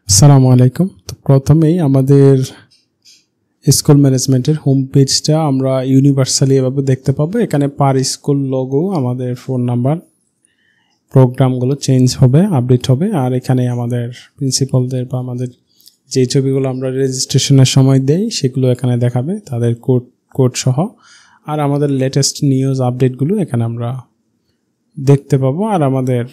আসসালামু আলাইকুম। তো প্রথমেই আমাদের স্কুল ম্যানেজমেন্টের হোম পেজটা আমরা ইউনিভার্সালি এভাবে দেখতে পাবো। এখানে পার স্কুল লোগো, আমাদের ফোন নাম্বার, প্রোগ্রামগুলো চেঞ্জ হবে, আপডেট হবে। আর এখানে আমাদের প্রিন্সিপালদের বা আমাদের যে ছবিগুলো আমরা রেজিস্ট্রেশনের সময় দেই সেগুলো এখানে দেখাবে, তাদের কোড সহ। আর আমাদের লেটেস্ট নিউজ আপডেটগুলো এখানে আমরা দেখতে পাবো। আর আমাদের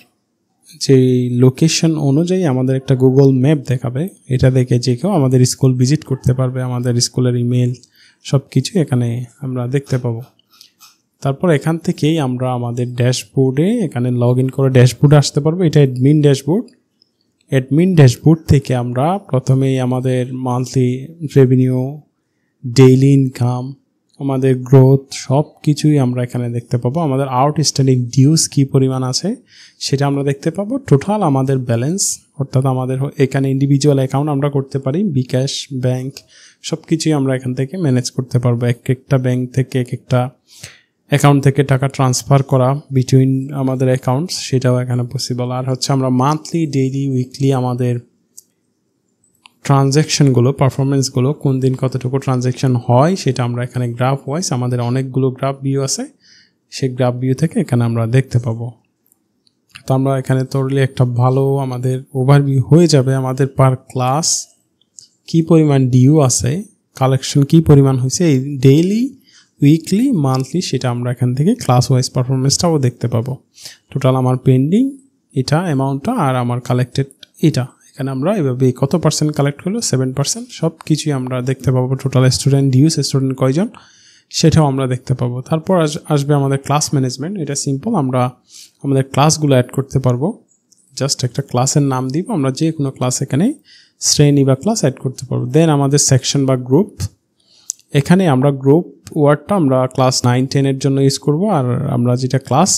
যে লোকেশন অনুযায়ী আমাদের একটা গুগল ম্যাপ দেখাবে, এটা দেখে যে কেউ আমাদের স্কুল ভিজিট করতে পারবে। আমাদের স্কুলের ইমেল সব কিছু এখানে আমরা দেখতে পাবো। তারপর এখান থেকেই আমরা আমাদের ড্যাশবোর্ডে এখানে লগ ইন করে ড্যাশবোর্ডে আসতে পারবো। এটা অ্যাডমিন ড্যাশবোর্ড। অ্যাডমিন ড্যাশবোর্ড থেকে আমরা প্রথমেই আমাদের মান্থলি রেভিনিউ, ডেইলি ইনকাম, আমাদের গ্রোথ সব কিছুই আমরা এখানে দেখতে পাবো। আমাদের আউটস্ট্যান্ডিং ডিউস কী পরিমাণ আছে সেটা আমরা দেখতে পাবো। টোটাল আমাদের ব্যালেন্স, অর্থাৎ আমাদের এখানে ইন্ডিভিজুয়াল অ্যাকাউন্ট আমরা করতে পারি, বিকাশ, ব্যাংক সব কিছুই আমরা এখান থেকে ম্যানেজ করতে পারবো। এক একটা ব্যাংক থেকে এক একটা অ্যাকাউন্ট থেকে টাকা ট্রান্সফার করা বিটুইন আমাদের অ্যাকাউন্টস, সেটাও এখানে পসিবল। আর হচ্ছে আমরা মান্থলি, ডেইলি, উইকলি আমাদের ট্রানজ্যাকশনগুলো, পারফরমেন্সগুলো, কোন দিন কতটুকু ট্রানজ্যাকশন হয় সেটা আমরা এখানে গ্রাফ ওয়াইজ, আমাদের অনেকগুলো গ্রাফ ভিউ আছে, সেই গ্রাফ ভিউ থেকে এখানে আমরা দেখতে পাবো। তো আমরা এখানে তরলি একটা ভালো আমাদের ওভারভিউ হয়ে যাবে। আমাদের পার ক্লাস কী পরিমাণ ডিউ আছে, কালেকশন কী পরিমাণ হয়েছে, এই ডেইলি, উইকলি, মান্থলি, সেটা আমরা এখান থেকে ক্লাস ওয়াইজ পারফরমেন্সটাও দেখতে পাবো। টোটাল আমার পেন্ডিং এটা অ্যামাউন্টটা, আর আমার কালেক্টেড এটা। এখানে আমরা এভাবে কত পার্সেন্ট কালেক্ট হলো, 7%, সব কিছুই আমরা দেখতে পাবো। টোটাল স্টুডেন্ট ডিউস, স্টুডেন্ট কয়জন, সেটাও আমরা দেখতে পাবো। তারপর আসবে আমাদের ক্লাস ম্যানেজমেন্ট। এটা সিম্পল, আমরা আমাদের ক্লাসগুলো অ্যাড করতে পারবো। জাস্ট একটা ক্লাসের নাম দিব, আমরা যে কোনো ক্লাস এখানে শ্রেণী বা ক্লাস অ্যাড করতে পারবো। দেন আমাদের সেকশন বা গ্রুপ, এখানে আমরা গ্রুপ ওয়ার্ডটা আমরা ক্লাস 9-10 জন্য ইউজ করব। আর আমরা যেটা ক্লাস,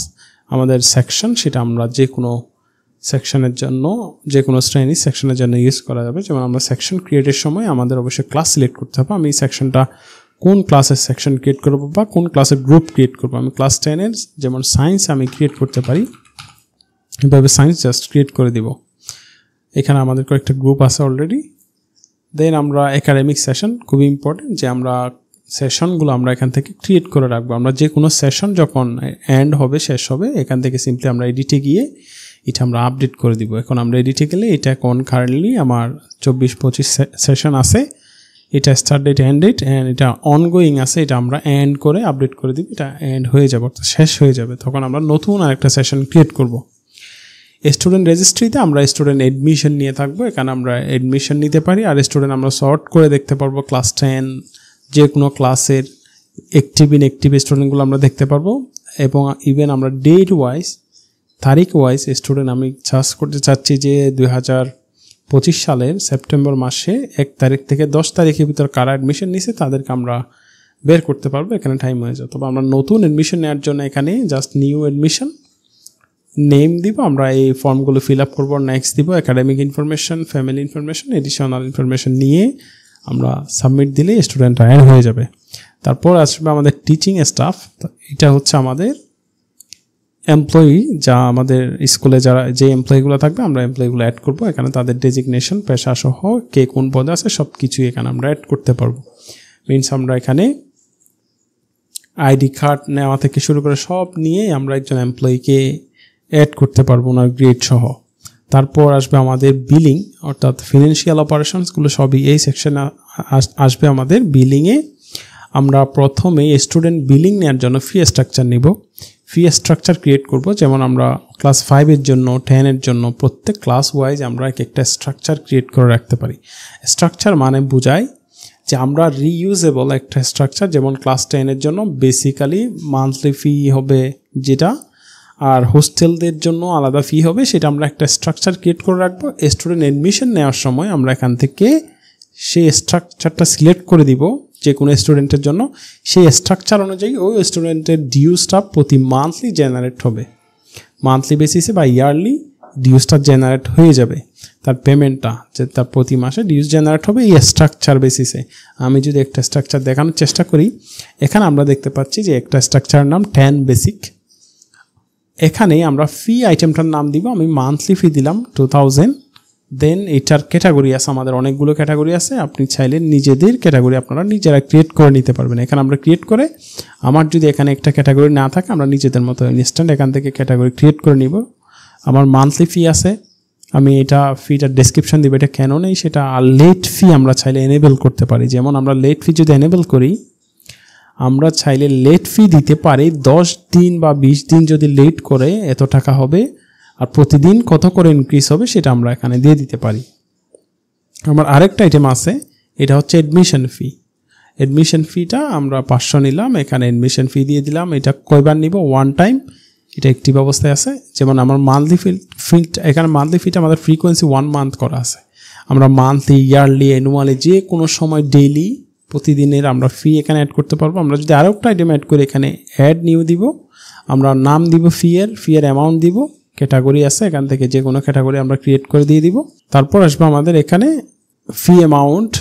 আমাদের সেকশন, সেটা আমরা যে কোনো সেকশনের জন্য, যে কোনো শ্রেণী সেকশনের জন্য ইউজ করা যাবে। যেমন আমরা সেকশন ক্রিয়েটের সময় আমাদের অবশ্যই ক্লাস সিলেক্ট করতে হবে। আমি সেকশনটা কোন ক্লাসের সেকশন ক্রিয়েট করবো বা কোন ক্লাসের গ্রুপ ক্রিয়েট করবো। আমি ক্লাস 10 যেমন সায়েন্স আমি ক্রিয়েট করতে পারি, এভাবে সায়েন্স জাস্ট ক্রিয়েট করে দিব। এখানে আমাদের কয়েকটা গ্রুপ আছে অলরেডি। দেন আমরা একাডেমিক সেশন, খুবই ইম্পর্টেন্ট যে আমরা সেশনগুলো আমরা এখান থেকে ক্রিয়েট করে রাখবো। আমরা যে কোনো সেশন যখন এন্ড হবে, শেষ হবে, এখান থেকে সিম্পলি আমরা এডিটে গিয়ে এটা আমরা আপডেট করে দিব। এখন আমরা এডিটে গেলে এটা এখন কারেন্টলি আমার 24-25 সেশন আছে, এটা start date, end date, and এটা অনগোয়িং আছে, এটা আমরা এন্ড করে আপডেট করে দিব। এটা এন্ড হয়ে যাবে, অর্থাৎ শেষ হয়ে যাবে। তখন আমরা নতুন আরেকটা সেশন ক্রিয়েট করব। স্টুডেন্ট রেজিস্ট্রিতে আমরা স্টুডেন্ট এডমিশন নিয়ে থাকবো, এখানে আমরা এডমিশন নিতে পারি। আর স্টুডেন্ট আমরা সর্ট করে দেখতে পারবো, ক্লাস 10 যে কোনো ক্লাসের অ্যাক্টিভ স্টুডেন্টগুলো আমরা দেখতে পারবো। এবং ইভেন আমরা ডেট ওয়াইজ, তারিখ ওয়াইজ স্টুডেন্ট আমি সার্চ করতে চাচ্ছি যে 2025 সালের সেপ্টেম্বর মাসে 1 তারিখ থেকে 10 তারিখের ভিতর কারা অ্যাডমিশন নিছে তাদেরকে আমরা বের করতে পারবো। এখানে টাইম হয়ে যায়। তবে আমরা নতুন অ্যাডমিশন নেওয়ার জন্য এখানে জাস্ট নিউ অ্যাডমিশন নেম দিব, আমরা এই ফর্মগুলো ফিল আপ করবো, নেক্সট দিব, academic information, family information, additional information নিয়ে আমরা সাবমিট দিলে স্টুডেন্টরা অ্যাড হয়ে যাবে। তারপর আসবে আমাদের টিচিং স্টাফ। এটা হচ্ছে আমাদের এমপ্লয়ি, যা আমাদের স্কুলে যারা যে এমপ্লয়িগুলো থাকবে আমরা এমপ্লয়িগুলো অ্যাড করবো। এখানে তাদের ডেজিগনেশন, পেশা সহ কে কোন পদে আছে সব কিছুই এখানে আমরা অ্যাড করতে পারবো। মিনস আমরা এখানে আইডি কার্ড নেওয়া থেকে শুরু করে সব নিয়ে আমরা একজন এমপ্লয়িকে অ্যাড করতে পারবো, ওনার গ্রেড সহ। তারপর আসবে আমাদের বিলিং, অর্থাৎ ফিনান্সিয়াল অপারেশনসগুলো সবই এই সেকশনে আসবে। আমাদের বিলিংয়ে আমরা প্রথমে স্টুডেন্ট বিলিং নেওয়ার জন্য ফি স্ট্রাকচার নিব, ফি স্ট্রাকচার ক্রিয়েট করব। যেমন আমরা ক্লাস 5 জন্য, 10 জন্য প্রত্যেক ক্লাস ওয়াইজ আমরা একটা স্ট্রাকচার ক্রিয়েট করে রাখতে পারি। স্ট্রাকচার মানে বোঝায় যে আমরা রিইউজেবল একটা স্ট্রাকচার। যেমন ক্লাস 10 জন্য বেসিক্যালি মান্থলি ফি হবে যেটা, আর হোস্টেলদের জন্য আলাদা ফি হবে, সেটা আমরা একটা স্ট্রাকচার ক্রিয়েট করে রাখবো। স্টুডেন্ট অ্যাডমিশন নেওয়ার সময় আমরা এখান থেকে সেই স্ট্রাকচারটা সিলেক্ট করে দিব যে কোনো স্টুডেন্টের জন্য। সেই স্ট্রাকচার অনুযায়ী ওই স্টুডেন্টের ডিউসটা প্রতি মান্থলি জেনারেট হবে, মান্থলি বেসিসে বা ইয়ারলি ডিউসটা জেনারেট হয়ে যাবে। তার পেমেন্টটা যে তার প্রতি মাসে ডিউস জেনারেট হবে এই স্ট্রাকচার বেসিসে। আমি যদি একটা স্ট্রাকচার দেখানোর চেষ্টা করি, এখানে আমরা দেখতে পাচ্ছি যে একটা স্ট্রাকচারের নাম 10 বেসিক। এখানে আমরা ফি আইটেমটার নাম দিব, আমি মান্থলি ফি দিলাম 2000 দেন এটার ক্যাটাগরি আছে, আমাদের অনেকগুলো ক্যাটাগরি আছে, আপনি চাইলে নিজেদের ক্যাটাগরি আপনারা নিজেরা ক্রিয়েট করে নিতে পারবেন। এখানে আমরা ক্রিয়েট করে, আমার যদি এখানে একটা ক্যাটাগরি না থাকে আমরা নিজেদের মতো ইনস্ট্যান্ট এখান থেকে ক্যাটাগরি ক্রিয়েট করে নিব। আমার মান্থলি ফি আছে, আমি এটা ফিটার ডেসক্রিপশন দিব, এটা কেন নেই সেটা। আর লেট ফি আমরা চাইলে এনেবল করতে পারি, যেমন আমরা লেট ফি যদি এনেবল করি, আমরা চাইলে লেট ফি দিতে পারি 10 দিন বা 20 দিন যদি লেট করে এত টাকা হবে, আর প্রতিদিন কত করে ইনক্রিজ হবে সেটা আমরা এখানে দিয়ে দিতে পারি। আমার আরেকটা আইটেম আছে, এটা হচ্ছে অ্যাডমিশন ফি। অ্যাডমিশন ফিটা আমরা 500 নিলাম, এখানে অ্যাডমিশন ফি দিয়ে দিলাম। এটা কয়বার নিব? ওয়ান টাইম, এটা অ্যাক্টিভ অবস্থায় আছে। যেমন আমার মান্থলি ফি, এখানে মান্থলি ফিটা আমাদের ফ্রিকোয়েন্সি 1 মান্থ করা আছে। আমরা মান্থলি, ইয়ারলি, অ্যানুয়ালি যে কোনো সময় ডেইলি প্রতিদিনের আমরা ফি এখানে অ্যাড করতে পারবো। আমরা যদি আরও একটা আইটেম অ্যাড করি, এখানে অ্যাড নিউ দিব, আমরা নাম দিব ফি এর অ্যামাউন্ট দিব, ক্যাটাগরি আছে এখান থেকে যে কোনো ক্যাটাগরি আমরা ক্রিয়েট করে দিয়ে দিব। তারপর আসবে আমাদের এখানে ফি অ্যামাউন্ট,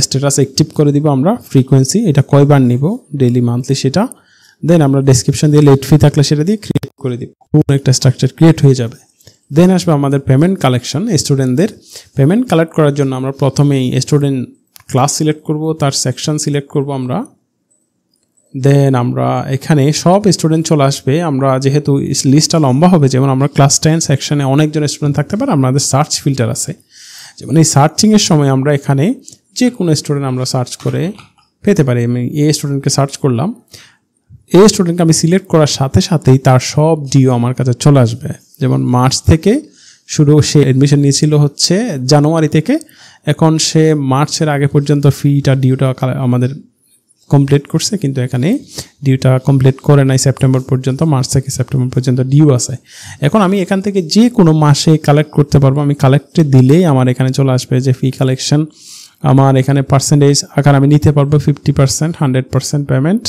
স্ট্যাটাস অ্যাক্টিভ করে দিব আমরা, ফ্রিকোয়েন্সি এটা কয়বার নিব, ডেইলি, মান্থলি সেটা। দেন আমরা ডেসক্রিপশন দিয়ে লেট ফি থাকলে সেটা দিয়ে ক্রিয়েট করে দিব, পুরো একটা স্ট্রাকচার ক্রিয়েট হয়ে যাবে। দেন আসবে আমাদের পেমেন্ট কালেকশন। স্টুডেন্টদের পেমেন্ট কালেক্ট করার জন্য আমরা প্রথমেই স্টুডেন্ট ক্লাস সিলেক্ট করব, তার সেকশন সিলেক্ট করব আমরা। দেন আমরা এখানে সব স্টুডেন্ট চলে আসবে। আমরা যেহেতু লিস্টটা লম্বা হবে, যেমন আমরা ক্লাস 10 সেকশনে অনেকজন স্টুডেন্ট থাকতে পারে, আমাদের সার্চ ফিল্টার আছে। যেমন এই সার্চিংয়ের সময় আমরা এখানে যে কোনো স্টুডেন্ট আমরা সার্চ করে পেতে পারি। আমি এই স্টুডেন্টকে সার্চ করলাম, এই স্টুডেন্টকে আমি সিলেক্ট করার সাথে সাথেই তার সব ডিও আমার কাছে চলে আসবে। যেমন মার্চ থেকে শুরু, সে অ্যাডমিশন নিয়েছিল হচ্ছে জানুয়ারি থেকে, এখন সে মার্চের আগে পর্যন্ত ফিটা ডিউটা আমাদের কমপ্লিট করছে, কিন্তু এখানে ডিউটা কমপ্লিট করে নাই সেপ্টেম্বর পর্যন্ত। মার্চ থেকে সেপ্টেম্বর পর্যন্ত ডিউ আছে। এখন আমি এখান থেকে যে কোনো মাসে কালেক্ট করতে পারবো। আমি কালেক্টে দিলেই আমার এখানে চলে আসবে যে ফি কালেকশন। আমার এখানে পার্সেন্টেজ আকার আমি নিতে পারবো 50%, 100% পেমেন্ট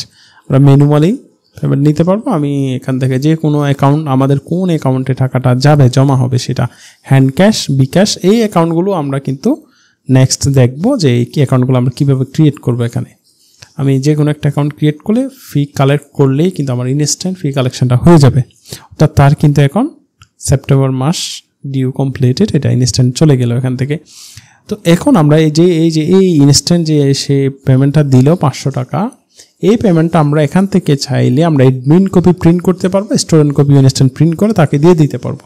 আমরা ম্যানুয়ালি পেমেন্ট নিতে পারবো। আমি এখান থেকে যে কোনো অ্যাকাউন্ট, আমাদের কোন অ্যাকাউন্টে টাকাটা যাবে, জমা হবে, সেটা হ্যান্ড ক্যাশ, বিকাশ, এই অ্যাকাউন্টগুলো আমরা কিন্তু নেক্সট দেখবো যে এই অ্যাকাউন্টগুলো আমরা কীভাবে ক্রিয়েট করবো। এখানে আমি যে কোনো একটা অ্যাকাউন্ট ক্রিয়েট করলে ফি কালেক্ট করলেই কিন্তু আমার ইনস্ট্যান্ট ফি কালেকশনটা হয়ে যাবে। অর্থাৎ তার কিন্তু এখন সেপ্টেম্বর মাস ডিউ কমপ্লিটেড, এটা ইনস্ট্যান্ট চলে গেল এখান থেকে। তো এখন আমরা এই ইনস্ট্যান্ট যে সে পেমেন্টটা দিল 500 টাকা, এই পেমেন্টটা আমরা এখান থেকে চাইলে আমরা অ্যাডমিন কপি প্রিন্ট করতে পারবো, স্টুডেন্ট কপি ইনস্ট্যান্ট প্রিন্ট করে তাকে দিয়ে দিতে পারবো।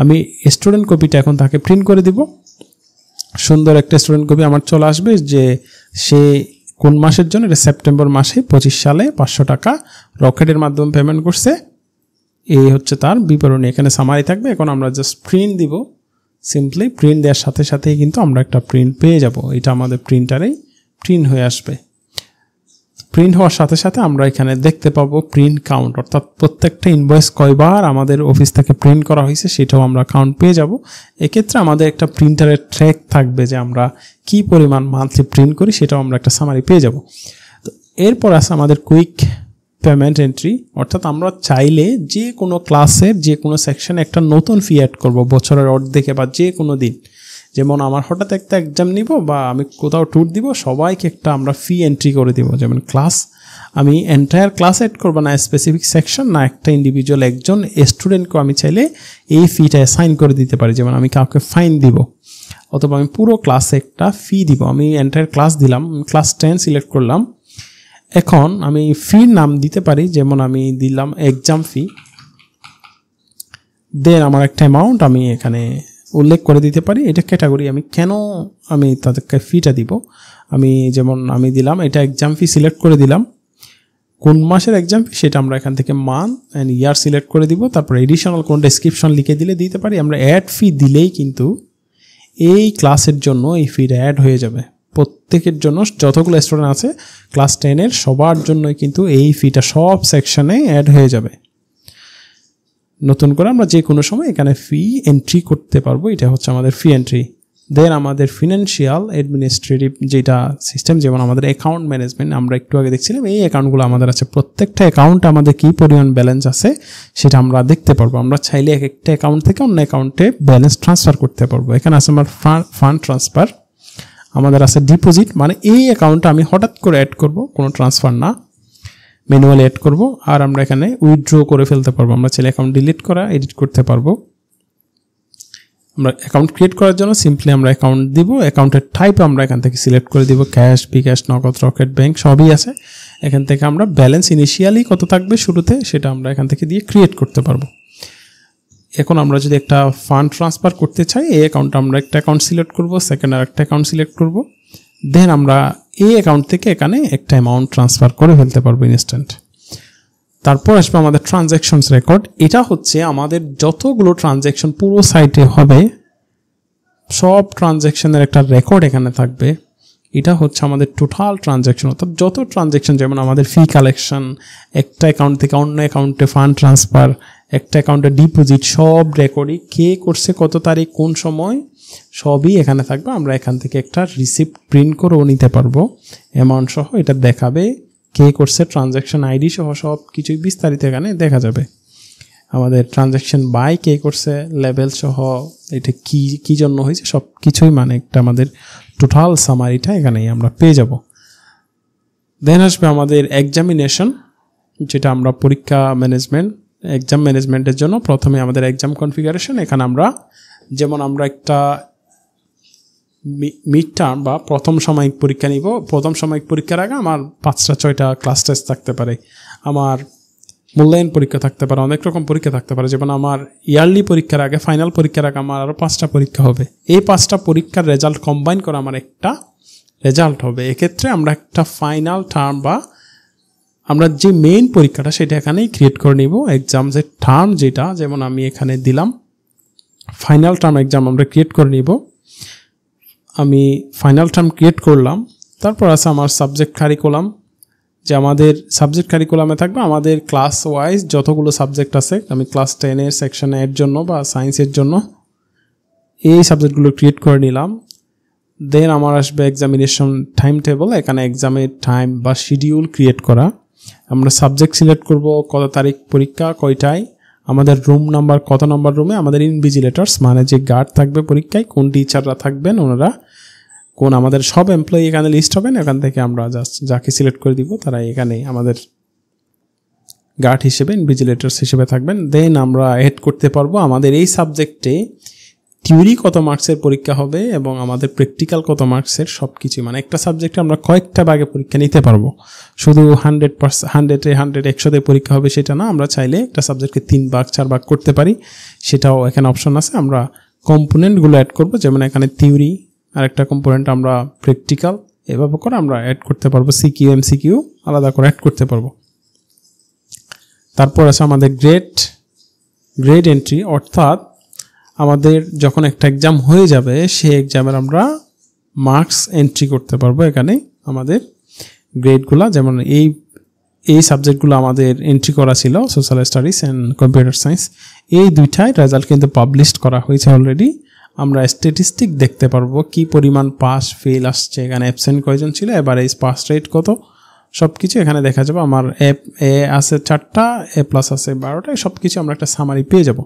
আমি স্টুডেন্ট কপিটা এখন তাকে প্রিন্ট করে দিব। সুন্দর একটা স্টুডেন্ট কপি আমার চলে আসবে যে সে কোন মাসের জন্য, এটা সেপ্টেম্বর মাসে 25 সালে 500 টাকা রকেটের মাধ্যমে পেমেন্ট করছে। এই হচ্ছে তার বিবরণী, এখানে সামারি থাকবে। এখন আমরা জাস্ট প্রিন্ট দিব, সিম্পলি প্রিন্ট দেওয়ার সাথে সাথেই কিন্তু আমরা একটা প্রিন্ট পেয়ে যাব। এটা আমাদের প্রিন্টারেই প্রিন্ট হয়ে আসবে। প্রিন্ট হওয়ার সাথে সাথে আমরা এখানে দেখতে পাবো প্রিন্ট কাউন্ট, অর্থাৎ প্রত্যেকটা ইনভয়েস কয়বার আমাদের অফিস থেকে প্রিন্ট করা হয়েছে সেটাও আমরা কাউন্ট পেয়ে যাব। এক্ষেত্রে আমাদের একটা প্রিন্টারের ট্র্যাক থাকবে যে আমরা কি পরিমাণ মান্থলি প্রিন্ট করি, সেটাও আমরা একটা সামারি পেয়ে যাব। তো এরপর আছে আমাদের কুইক পেমেন্ট এন্ট্রি, অর্থাৎ আমরা চাইলে যে কোনো ক্লাসের যে কোনো সেকশনে একটা নতুন ফি অ্যাড করব বছরের অর্ধেকে বা যে কোনো দিন। যেমন আমার হঠাৎ একটা এক্সাম নিব বা আমি কোথাও ট্যুর দিব, সবাইকে একটা আমরা ফি এন্ট্রি করে দিব। যেমন ক্লাস, আমি এন্টায়ার ক্লাস অ্যাড করবো না, স্পেসিফিক সেকশন না, একটা ইন্ডিভিজুয়াল একজন স্টুডেন্টকে আমি চাইলে এই ফিটা অ্যাসাইন করে দিতে পারি। যেমন আমি কাউকে ফাইন দিব, অথবা আমি পুরো ক্লাসে একটা ফি দিব। আমি এন্টায়ার ক্লাস দিলাম, ক্লাস 10 সিলেক্ট করলাম। এখন আমি ফির নাম দিতে পারি, যেমন আমি দিলাম এক্সাম ফি। দেন আমার একটা অ্যামাউন্ট আমি এখানে উল্লেখ করে দিতে পারি, এটা ক্যাটাগরি আমি কেন আমি তাদেরকে ফিটা দিব। আমি যেমন আমি দিলাম এটা এক্সাম ফি সিলেক্ট করে দিলাম, কোন মাসের এক্সাম ফি সেটা আমরা এখান থেকে মান্থ অ্যান্ড ইয়ার সিলেক্ট করে দিব। তারপর এডিশনাল কোন ডেসক্রিপশন লিখে দিতে পারি। আমরা অ্যাড ফি দিলেই কিন্তু এই ক্লাসের জন্য এই ফিটা অ্যাড হয়ে যাবে। প্রত্যেকের জন্য, যতগুলো স্টুডেন্ট আছে ক্লাস 10-এর সবার জন্যই কিন্তু এই ফিটা সব সেকশনে অ্যাড হয়ে যাবে। নতুন করে আমরা যে কোনো সময় এখানে ফি এন্ট্রি করতে পারবো, এটা হচ্ছে আমাদের ফি এন্ট্রি। দেন আমাদের ফিনান্সিয়াল অ্যাডমিনিস্ট্রেটিভ যেটা সিস্টেম, যেমন আমাদের অ্যাকাউন্ট ম্যানেজমেন্ট, আমরা একটু আগে দেখছিলাম এই অ্যাকাউন্টগুলো আমাদের আছে। প্রত্যেকটা অ্যাকাউন্টে আমাদের কী পরিমাণ ব্যালেন্স আছে সেটা আমরা দেখতে পারবো। আমরা চাইলে এক একটা অ্যাকাউন্ট থেকে অন্য অ্যাকাউন্টে ব্যালেন্স ট্রান্সফার করতে পারবো। এখানে আছে আমার ফান্ড ট্রান্সফার, আমাদের আছে ডিপোজিট, মানে এই অ্যাকাউন্টটা আমি হঠাৎ করে অ্যাড করব, কোনো ট্রান্সফার না, ম্যানুয়ালি অ্যাড করব। আর আমরা এখানে উইথড্র করে ফেলতে পারবো, আমরা চাইলে অ্যাকাউন্ট ডিলিট করা, এডিট করতে পারবো। আমরা অ্যাকাউন্ট ক্রিয়েট করার জন্য সিম্পলি আমরা অ্যাকাউন্ট দিব, অ্যাকাউন্টের টাইপ আমরা এখান থেকে সিলেক্ট করে দিব, ক্যাশ, বিকাশ, নগদ, রকেট ব্যাংক সবই আছে। এখান থেকে আমরা ব্যালেন্স ইনিশিয়ালি কত থাকবে শুরুতে সেটা আমরা এখান থেকে দিয়ে ক্রিয়েট করতে পারবো। এখন আমরা যদি একটা ফান্ড ট্রান্সফার করতে চাই, এই অ্যাকাউন্ট আমরা একটা অ্যাকাউন্ট সিলেক্ট করব, সেকেন্ড আর একটা অ্যাকাউন্ট সিলেক্ট করব, দেন আমরা এই অ্যাকাউন্ট থেকে এখানে একটা অ্যামাউন্ট ট্রান্সফার করে ফেলতে পারবো ইনস্ট্যান্ট। তারপর আসবে আমাদের ট্রানজ্যাকশনস রেকর্ড। এটা হচ্ছে আমাদের যতগুলো ট্রানজ্যাকশন পুরো সাইটে হবে সব ট্রানজ্যাকশনের একটা রেকর্ড এখানে থাকবে। এটা হচ্ছে আমাদের টোটাল ট্রানজ্যাকশন, অর্থাৎ যত ট্রানজ্যাকশন, যেমন আমাদের ফি কালেকশন, একটা অ্যাকাউন্ট থেকে অন্য অ্যাকাউন্টে ফান্ড ট্রান্সফার, একটা অ্যাকাউন্টে ডিপোজিট, সব রেকর্ডই কে করছে, কত তারিখ, কোন সময়, সবই এখানে থাকবে। আমরা এখান থেকে একটা রিসিপ্ট প্রিন্ট করেও নিতে পারবো অ্যামাউন্ট সহ। এটা দেখাবে কে করছে, ট্রানজ্যাকশন আইডি সহ সব কিছুই বিস্তারিত এখানে দেখা যাবে। আমাদের ট্রানজ্যাকশন বাই কে করছে, লেভেল সহ, এটা কি জন্য হয়েছে সব কিছুই, মানে একটা আমাদের টোটাল সামারিটা এখানেই আমরা পেয়ে যাব। দেন আসবে আমাদের এক্সামিনেশন, যেটা আমরা পরীক্ষা ম্যানেজমেন্ট, এক্সাম ম্যানেজমেন্টের জন্য প্রথমে আমাদের এক্সাম কনফিগারেশন। এখানে আমরা যেমন আমরা একটা মিড টার্ম বা প্রথম সাময়িক পরীক্ষা নিব, প্রথম সাময়িক পরীক্ষার আগে আমার 5-6টা ক্লাস টেস্ট থাকতে পারে, আমার মূল্যায়ন পরীক্ষা থাকতে পারে, অনেক রকম পরীক্ষা থাকতে পারে। যেমন আমার ইয়ারলি পরীক্ষার আগে, ফাইনাল পরীক্ষার আগে আমার আরও 5টা পরীক্ষা হবে। এই 5টা পরীক্ষার রেজাল্ট কম্বাইন করে আমার একটা রেজাল্ট হবে। এক্ষেত্রে আমরা একটা ফাইনাল টার্ম বা আমরা যে মেইন পরীক্ষাটা সেটা এখানেই ক্রিয়েট করে নিব। এক্সামসের টার্ম যেটা, যেমন আমি এখানে দিলাম ফাইনাল টার্ম এক্সাম আমরা ক্রিয়েট করে নিব। আমি ফাইনাল টার্ম ক্রিয়েট করলাম। তারপর আছে আমার সাবজেক্ট কারিকুলাম, যে আমাদের সাবজেক্ট কারিকুলামে থাকবে আমাদের ক্লাস ওয়াইজ যতগুলো সাবজেক্ট আছে। আমি ক্লাস 10-এর সেকশন এর জন্য বা সায়েন্সের জন্য এই সাবজেক্টগুলো ক্রিয়েট করে নিলাম। দেন আমার আসবে এক্সামিনেশন টাইম টেবল, এখানে এক্সামের টাইম বা শিডিউল ক্রিয়েট করা। আমরা সাবজেক্ট সিলেক্ট করব, কত তারিখ পরীক্ষা, কয়টায়, আমাদের রুম নাম্বার, কত নম্বর রুমে, আমাদের ইনভিজিলেটরস মানে যে গার্ড থাকবে পরীক্ষায়, কোন টিচাররা থাকবেন, ওনারা কোন, আমাদের সব এমপ্লয়ি এখানে লিস্ট হবেন। এখান থেকে আমরা জাস্ট যাকে সিলেক্ট করে দিব তারা এখানে আমাদের গার্ড হিসেবে, ইনভিজিলেটরস হিসেবে থাকবেন। দেন আমরা এড করতে পারবো আমাদের এই সাবজেক্টে থিওরি কত মার্কসের পরীক্ষা হবে এবং আমাদের প্র্যাকটিক্যাল কত মার্কসের, সব কিছু, মানে একটা সাবজেক্টে আমরা কয়েকটা ভাগে পরীক্ষা নিতে পারবো। শুধু 100-100-100-100-তে পরীক্ষা হবে সেটা না, আমরা চাইলে একটা সাবজেক্টকে 3 ভাগ 4 ভাগ করতে পারি, সেটাও এখানে অপশন আছে। আমরা কম্পোনেন্টগুলো অ্যাড করবো, যেমন এখানে থিওরি, আর একটা কম্পোনেন্ট আমরা প্র্যাকটিক্যাল, এভাবে করে আমরা অ্যাড করতে পারবো। সিকিউ, এমসিকিউ আলাদা করে অ্যাড করতে পারবো। তারপর আছে আমাদের গ্রেড এন্ট্রি, অর্থাৎ আমাদের যখন একটা এক্সাম হয়ে যাবে সেই এক্সামের আমরা মার্কস এন্ট্রি করতে পারবো। এখানে আমাদের গ্রেডগুলো, যেমন এই সাবজেক্টগুলো আমাদের এন্ট্রি করা ছিল, social studies and computer science, এই দুইটাই রেজাল্ট কিন্তু পাবলিশ করা হয়েছে অলরেডি। আমরা স্ট্যাটিস্টিক দেখতে পারবো কি পরিমাণ পাস ফেল আসছে, এখানে অ্যাবসেন্ট কয়জন ছিল, এভারেজ পাস রেট কত, সব কিছু এখানে দেখা যাবে। আমার এ আছে 4টা, এ প্লাস আছে 12টা, সব কিছু আমরা একটা সামারি পেয়ে যাব।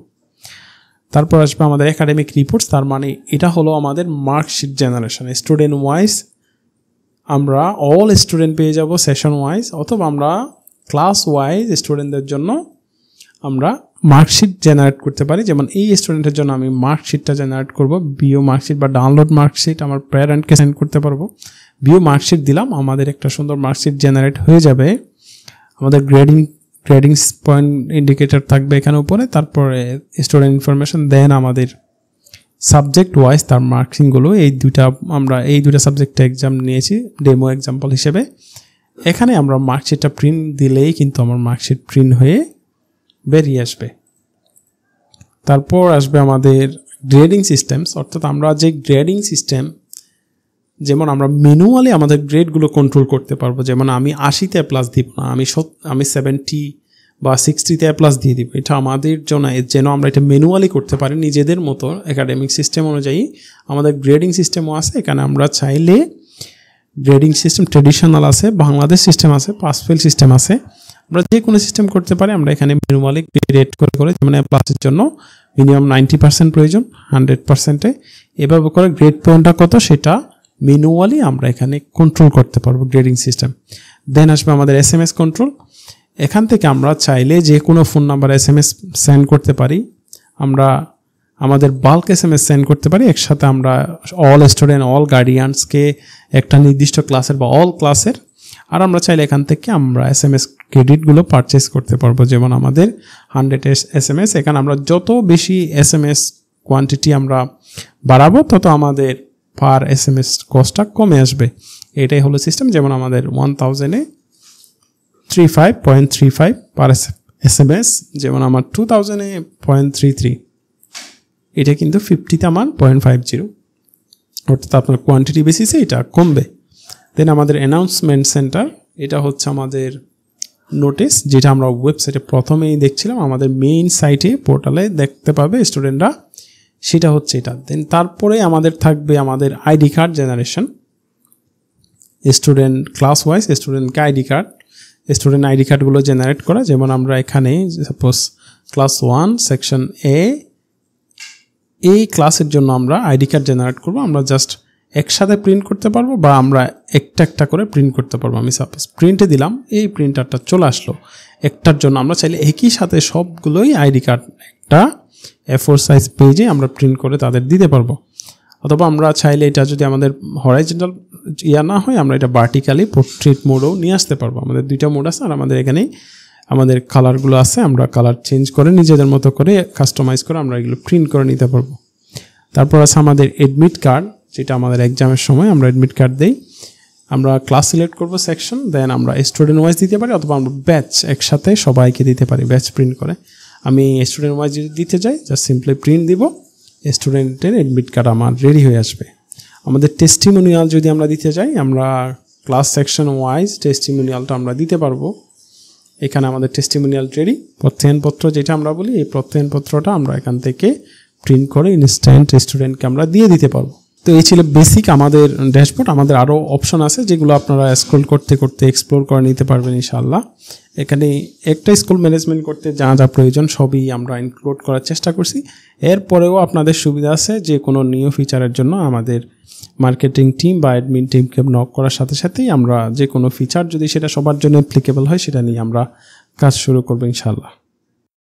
তারপর আসবে আমাদের একাডেমিক রিপোর্টস, তার মানে এটা হলো আমাদের মার্কশিট জেনারেশন। স্টুডেন্ট ওয়াইজ আমরা অল স্টুডেন্ট পেয়ে যাব সেশন ওয়াইজ, অথবা আমরা ক্লাস ওয়াইজ স্টুডেন্টদের জন্য আমরা মার্কশিট জেনারেট করতে পারি। যেমন এই স্টুডেন্টের জন্য আমি মার্কশিটটা জেনারেট করব, বিও মার্কশিট বা ডাউনলোড মার্কশিট আমার প্যারেন্টকে সেন্ড করতে পারবো। বিও মার্কশিট দিলাম, আমাদের একটা সুন্দর মার্কশিট জেনারেট হয়ে যাবে। আমাদের গ্রেডিং পয়েন্ট ইন্ডিকেটর থাকবে এখানে উপরে, তারপরে স্টুডেন্ট ইনফরমেশন, দেন আমাদের সাবজেক্ট ওয়াইজ তার মার্কসিংগুলো। আমরা এই দুটা সাবজেক্টে এক্সাম নিয়েছি ডেমো এক্সাম্পল হিসেবে। এখানে আমরা মার্কশিটটা প্রিন্ট দিলেই কিন্তু আমার মার্কশিট প্রিন্ট হয়ে বেরিয়ে আসবে। তারপর আসবে আমাদের গ্রেডিং সিস্টেমস, অর্থাৎ আমরা যে গ্রেডিং সিস্টেম, যেমন আমরা ম্যানুয়ালি আমাদের গ্রেডগুলো কন্ট্রোল করতে পারবো। যেমন আমি 80তে প্লাস দিব না, আমি 70 বা 60তে প্লাস দিয়ে দিব। এটা আমাদের জন্য, যেন আমরা এটা ম্যানুয়ালি করতে পারি নিজেদের মতো। একাডেমিক সিস্টেম অনুযায়ী আমাদের গ্রেডিং সিস্টেমও আছে। এখানে আমরা চাইলে গ্রেডিং সিস্টেম ট্রেডিশনাল আছে, বাংলাদেশ সিস্টেম আছে, পাস ফেল সিস্টেম আছে, আমরা যে কোনো সিস্টেম করতে পারি। আমরা এখানে ম্যানুয়ালি গ্রেড করে যেমন প্লাসের জন্য মিনিমাম 90% প্রয়োজন, 100%-এ এভাবে করে গ্রেড পয়েন্টটা কত সেটা ম্যানুয়ালি আমরা এখানে কন্ট্রোল করতে পারবো গ্রেডিং সিস্টেম। দেন আসবে আমাদের SMS কন্ট্রোল। এখান থেকে আমরা চাইলে যে কোনো ফোন নাম্বার SMS সেন্ড করতে পারি। আমরা আমাদের বাল্ক SMS সেন্ড করতে পারি। একসাথে আমরা অল স্টুডেন্ট, অল গার্ডিয়ানসকে একটা নির্দিষ্ট ক্লাসের বা অল ক্লাসের। আর আমরা চাইলে এখান থেকে আমরা SMS ক্রেডিটগুলো পারচেস করতে পারবো। যেমন আমাদের 100 SMS, এখানে আমরা যত বেশি SMS কোয়ান্টিটি আমরা বাড়াবো তত আমাদের পার SMS কস্টটা কমে আসবে। এটাই হলো সিস্টেম। যেমন আমাদের 1000-এ 35.35 পার SMS, যেমন আমার 2000-এ 0.33, এটা কিন্তু 50-তে আমার 0.50, অর্থাৎ আপনার কোয়ান্টিটি বেসিসে এটা কমবে। দেন আমাদের অ্যানাউন্সমেন্ট সেন্টার, এটা হচ্ছে আমাদের নোটিস, যেটা আমরা ওয়েবসাইটে প্রথমেই দেখছিলাম, আমাদের মেইন সাইটে পোর্টালে দেখতে পাবে স্টুডেন্টরা, সেটা হচ্ছে এটা। দেন তারপরে আমাদের থাকবে আমাদের ID card generation, student class wise স্টুডেন্টকে স্টুডেন্ট আইডি কার্ডগুলো জেনারেট করা। যেমন আমরা এখানে সাপোজ ক্লাস 1 সেকশন এ, এই ক্লাসের জন্য আমরা আইডি কার্ড জেনারেট করব। আমরা জাস্ট একসাথে প্রিন্ট করতে পারবো বা আমরা একটা একটা করে প্রিন্ট করতে পারবো। আমি সাপোজ প্রিন্টে দিলাম, এই প্রিন্টারটা চলে আসলো একটার জন্য। আমরা চাইলে একই সাথে সবগুলোই আইডি কার্ড একটা A4 সাইজ পেজে আমরা প্রিন্ট করে তাদের দিতে পারবো। অথবা আমরা চাইলে এটা যদি আমাদের হরাইজন্টাল না হয়, আমরা এটা ভার্টিক্যালি পোর্ট্রেট মোডও নিয়ে আসতে পারবো। আমাদের 2টা মোড আছে। আর আমাদের এখানে আমাদের কালারগুলো আছে, আমরা কালার চেঞ্জ করে নিজেদের মতো করে কাস্টমাইজ করে আমরা এগুলো প্রিন্ট করে নিতে পারবো। তারপর আছে আমাদের এডমিট কার্ড, যেটা আমাদের এক্সামের সময় আমরা এডমিট কার্ড দেই। আমরা ক্লাস সিলেক্ট করব সেকশন, দেন আমরা স্টুডেন্ট ওয়াইজ দিতে পারি অথবা আমরা ব্যাচ একসাথে সবাইকে দিতে পারি, ব্যাচ প্রিন্ট করে। আমি স্টুডেন্ট ওয়াইজ যদি দিতে যাই, জাস্ট সিম্পলি প্রিন্ট দিব, স্টুডেন্টের এডমিট কার্ড আমার রেডি হয়ে আসবে। আমাদের টেস্টিমোনিয়াল যদি আমরা দিতে যাই, আমরা ক্লাস সেকশন ওয়াইজ টেস্টিমোনিয়ালটা আমরা দিতে পারবো। এখানে আমাদের টেস্টিমোনিয়াল রেডি। প্রত্যয়নপত্র যেটা আমরা বলি, এই প্রত্যয়নপত্রটা আমরা এখান থেকে প্রিন্ট করে ইনস্ট্যান্ট স্টুডেন্টকে আমরা দিয়ে দিতে পারবো। তো এই ছিল বেসিক আমাদের ড্যাশবোর্ড। আমাদের আরও অপশন আছে যেগুলো আপনারা স্ক্রল করতে করতে এক্সপ্লোর করে নিতে পারবেন ইনশাআল্লাহ। এখানে একটা স্কুল ম্যানেজমেন্ট করতে যা যা প্রয়োজন সবই আমরা ইনক্লুড করার চেষ্টা করছি। এরপরেও আপনাদের সুবিধা আছে যে কোনো নিউ ফিচারের জন্য আমাদের মার্কেটিং টিম বা অ্যাডমিন টিমকে নক করার সাথে সাথেই আমরা যে কোনো ফিচার যদি সেটা সবার জন্য অ্যাপ্লিকেবল হয় সেটা নিয়ে আমরা কাজ শুরু করবো ইনশাআল্লাহ।